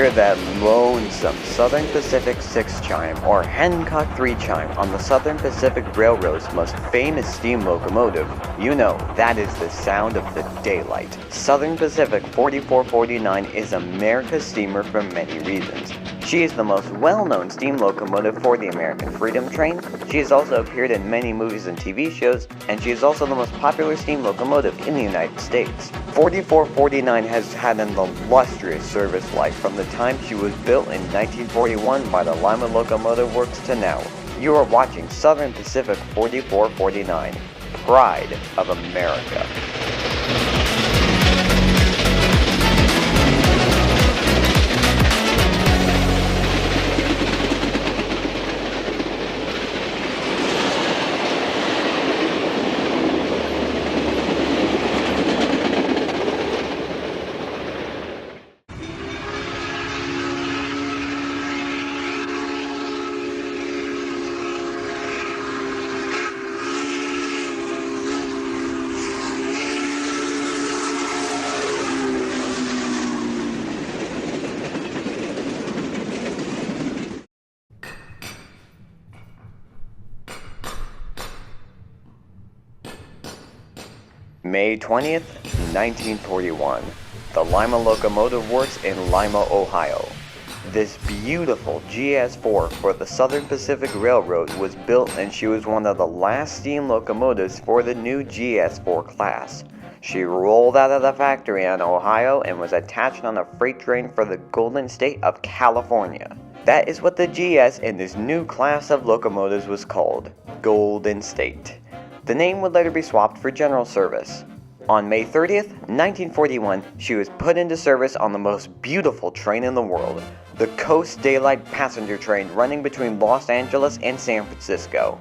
hear that lonesome Southern Pacific 6 chime or Hancock 3 chime on the Southern Pacific Railroad's most famous steam locomotive, you know that is the sound of the daylight. Southern Pacific 4449 is America's steamer for many reasons. She is the most well-known steam locomotive for the American Freedom Train. She has also appeared in many movies and TV shows, and she is also the most popular steam locomotive in the United States. 4449 has had an illustrious service life from the time she was built in 1941 by the Lima Locomotive Works to now. You are watching Southern Pacific 4449, Pride of America. May 20th, 1941, the Lima Locomotive Works in Lima, Ohio. This beautiful GS4 for the Southern Pacific Railroad was built, and she was one of the last steam locomotives for the new GS4 class. She rolled out of the factory in Ohio and was attached on a freight train for the Golden State of California. That is what the GS in this new class of locomotives was called, Golden State. The name would later be swapped for general service. On May 30th, 1941, she was put into service on the most beautiful train in the world, the Coast Daylight Passenger Train running between Los Angeles and San Francisco.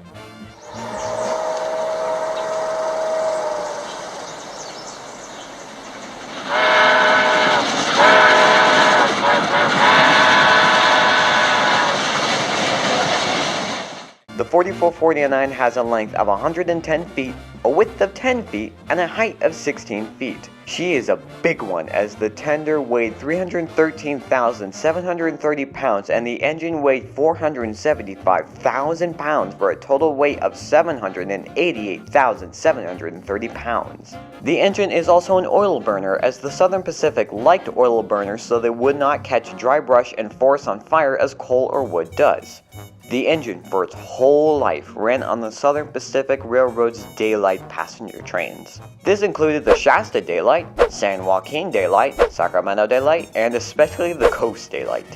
The 4449 has a length of 110 feet, a width of 10 feet, and a height of 16 feet. She is a big one, as the tender weighed 313,730 pounds and the engine weighed 475,000 pounds for a total weight of 788,730 pounds. The engine is also an oil burner, as the Southern Pacific liked oil burners so they would not catch dry brush and forest on fire as coal or wood does. The engine for its whole life ran on the Southern Pacific Railroad's daylight passenger trains. This included the Shasta Daylight, San Joaquin Daylight, Sacramento Daylight, and especially the Coast Daylight.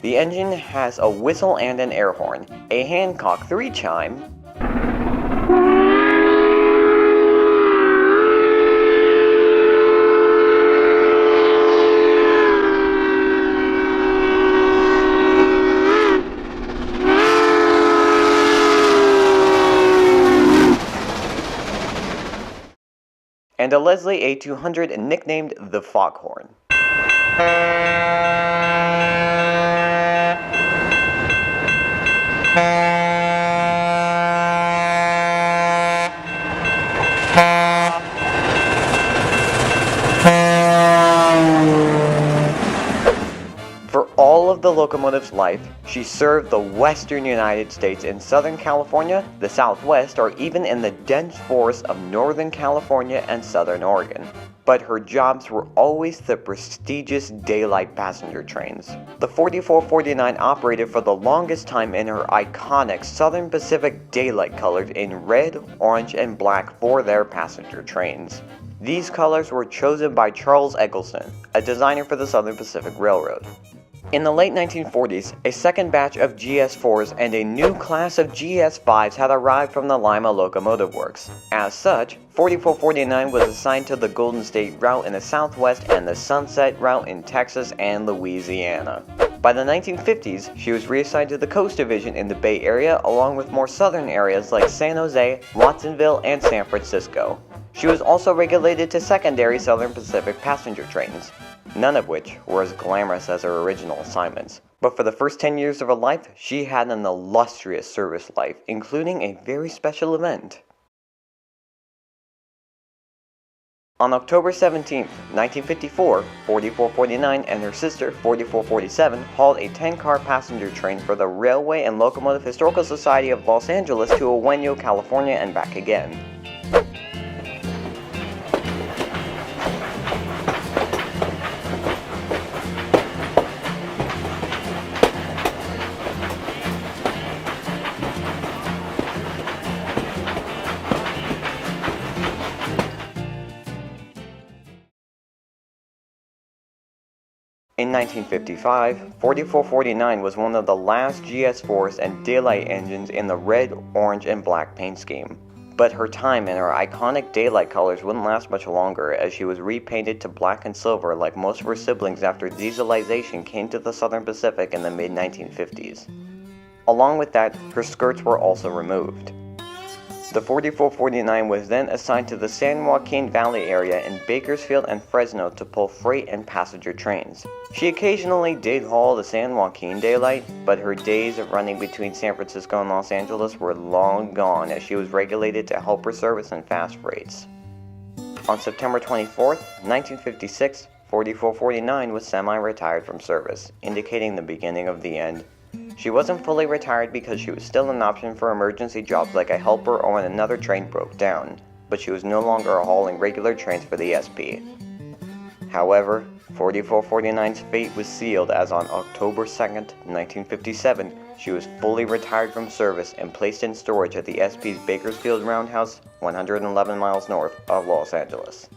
The engine has a whistle and an air horn, a Hancock 3 chime, and a Leslie A200 nicknamed the Foghorn. For all of the locomotive's life, she served the western United States in Southern California, the Southwest, or even in the dense forests of Northern California and Southern Oregon. But her jobs were always the prestigious daylight passenger trains. The 4449 operated for the longest time in her iconic Southern Pacific daylight colors in red, orange, and black for their passenger trains. These colors were chosen by Charles Eggleston, a designer for the Southern Pacific Railroad. In the late 1940s, a second batch of GS4s and a new class of GS5s had arrived from the Lima Locomotive Works. As such, 4449 was assigned to the Golden State route in the Southwest and the Sunset route in Texas and Louisiana. By the 1950s, she was reassigned to the Coast Division in the Bay Area, along with more southern areas like San Jose, Watsonville, and San Francisco. She was also regulated to secondary Southern Pacific passenger trains, none of which were as glamorous as her original assignments. But for the first 10 years of her life, she had an illustrious service life, including a very special event. On October 17, 1954, 4449 and her sister, 4447, hauled a 10-car passenger train for the Railway and Locomotive Historical Society of Los Angeles to Oweno, California and back again. In 1955, 4449 was one of the last GS4s and daylight engines in the red, orange, and black paint scheme. But her time and her iconic daylight colors wouldn't last much longer, as she was repainted to black and silver like most of her siblings after dieselization came to the Southern Pacific in the mid-1950s. Along with that, her skirts were also removed. The 4449 was then assigned to the San Joaquin Valley area in Bakersfield and Fresno to pull freight and passenger trains. She occasionally did haul the San Joaquin daylight, but her days of running between San Francisco and Los Angeles were long gone, as she was regulated to helper service and fast freights. On September 24, 1956, 4449 was semi-retired from service, indicating the beginning of the end. She wasn't fully retired because she was still an option for emergency jobs like a helper or when another train broke down, but she was no longer hauling regular trains for the SP. However, 4449's fate was sealed as on October 2, 1957, she was fully retired from service and placed in storage at the SP's Bakersfield Roundhouse, 111 miles north of Los Angeles.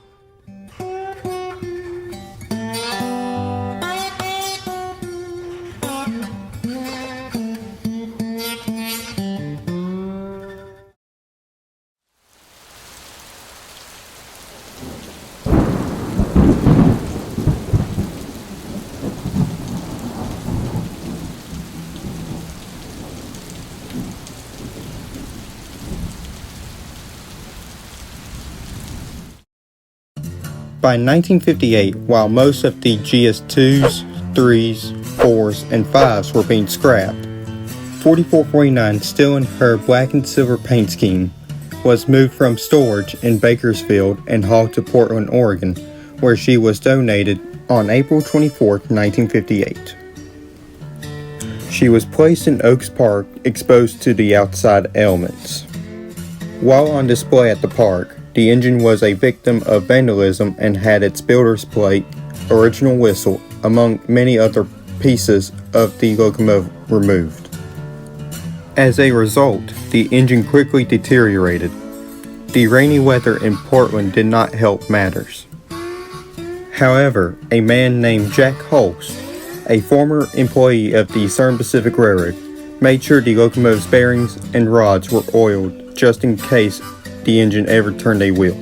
By 1958, while most of the GS2s, 3s, 4s, and 5s were being scrapped, 4449, still in her black and silver paint scheme, was moved from storage in Bakersfield and hauled to Portland, Oregon, where she was donated on April 24, 1958. She was placed in Oaks Park, exposed to the outside elements. While on display at the park, the engine was a victim of vandalism and had its builder's plate, original whistle, among many other pieces of the locomotive removed. As a result, the engine quickly deteriorated. The rainy weather in Portland did not help matters. However, a man named Jack Holst, a former employee of the Southern Pacific Railroad, made sure the locomotive's bearings and rods were oiled just in case the engine ever turned a wheel.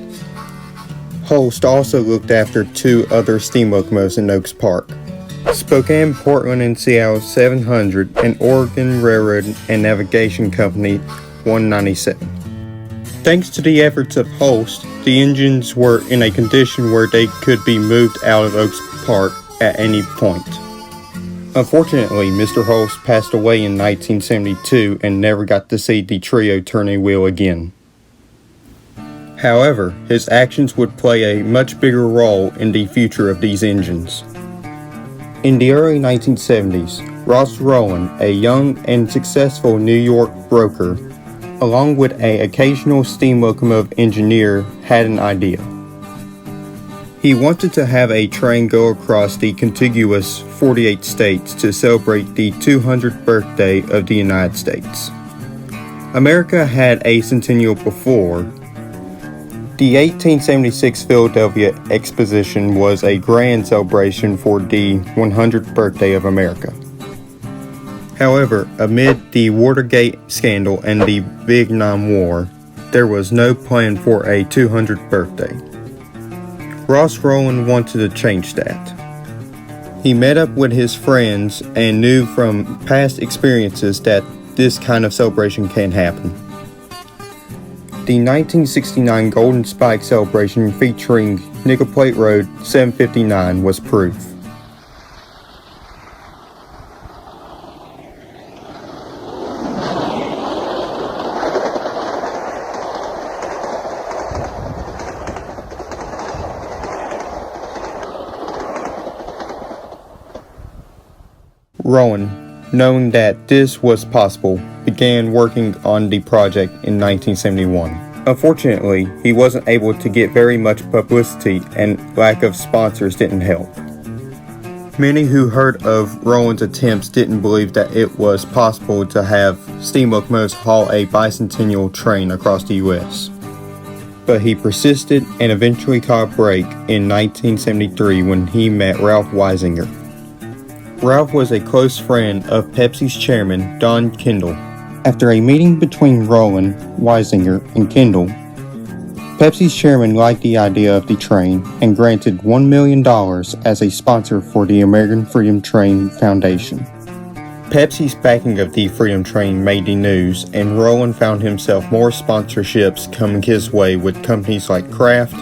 Holst also looked after two other steam locomotives in Oaks Park, Spokane, Portland, and Seattle 700, and Oregon Railroad and Navigation Company 197. Thanks to the efforts of Holst, the engines were in a condition where they could be moved out of Oaks Park at any point. Unfortunately, Mr. Holst passed away in 1972 and never got to see the trio turn a wheel again. However, his actions would play a much bigger role in the future of these engines. In the early 1970s, Ross Rowland, a young and successful New York broker, along with an occasional steam locomotive engineer, had an idea. He wanted to have a train go across the contiguous 48 states to celebrate the 200th birthday of the United States. America had a centennial before. The 1876 Philadelphia Exposition was a grand celebration for the 100th birthday of America. However, amid the Watergate scandal and the Vietnam War, there was no plan for a 200th birthday. Ross Rowland wanted to change that. He met up with his friends and knew from past experiences that this kind of celebration can happen. The 1969 Golden Spike celebration featuring Nickel Plate Road 759 was proof. Rowan, knowing that this was possible, began working on the project in 1971. Unfortunately, he wasn't able to get very much publicity, and lack of sponsors didn't help. Many who heard of Rowan's attempts didn't believe that it was possible to have steam locomotives haul a bicentennial train across the U.S. But he persisted and eventually caught a break in 1973 when he met Ralph Weisinger. Ralph was a close friend of Pepsi's chairman, Don Kendall. After a meeting between Rowan, Weisinger, and Kendall, Pepsi's chairman liked the idea of the train and granted $1 million as a sponsor for the American Freedom Train Foundation. Pepsi's backing of the Freedom Train made the news, and Rowan found himself more sponsorships coming his way with companies like Kraft,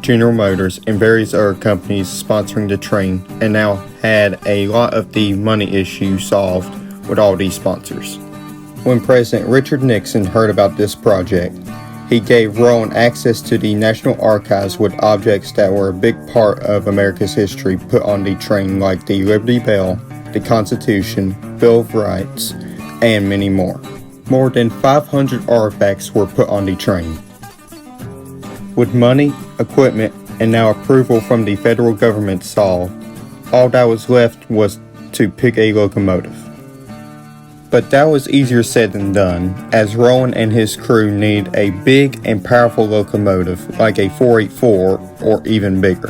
General Motors, and various other companies sponsoring the train, and now had a lot of the money issue solved with all these sponsors. When President Richard Nixon heard about this project, he gave Rowan access to the National Archives with objects that were a big part of America's history put on the train, like the Liberty Bell, the Constitution, Bill of Rights, and many more. More than 500 artifacts were put on the train. With money, equipment, and now approval from the federal government solved, all that was left was to pick a locomotive. But that was easier said than done, as Rowan and his crew needed a big and powerful locomotive like a 484 or even bigger.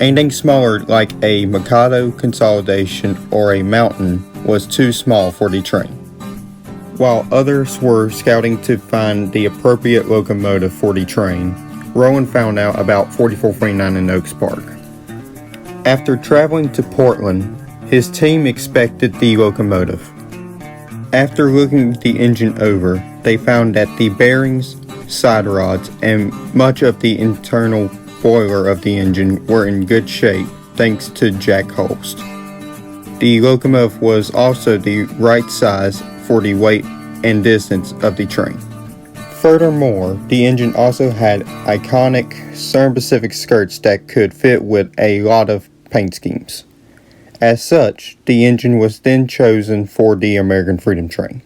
Anything smaller like a Mikado Consolidation or a Mountain was too small for the train. While others were scouting to find the appropriate locomotive for the train, Rowan found out about 4449 in Oaks Park. After traveling to Portland, his team inspected the locomotive. After looking the engine over, they found that the bearings, side rods, and much of the internal boiler of the engine were in good shape thanks to Jack Holst. The locomotive was also the right size for the weight and distance of the train. Furthermore, the engine also had iconic Southern Pacific skirts that could fit with a lot of paint schemes. As such, the engine was then chosen for the American Freedom Train.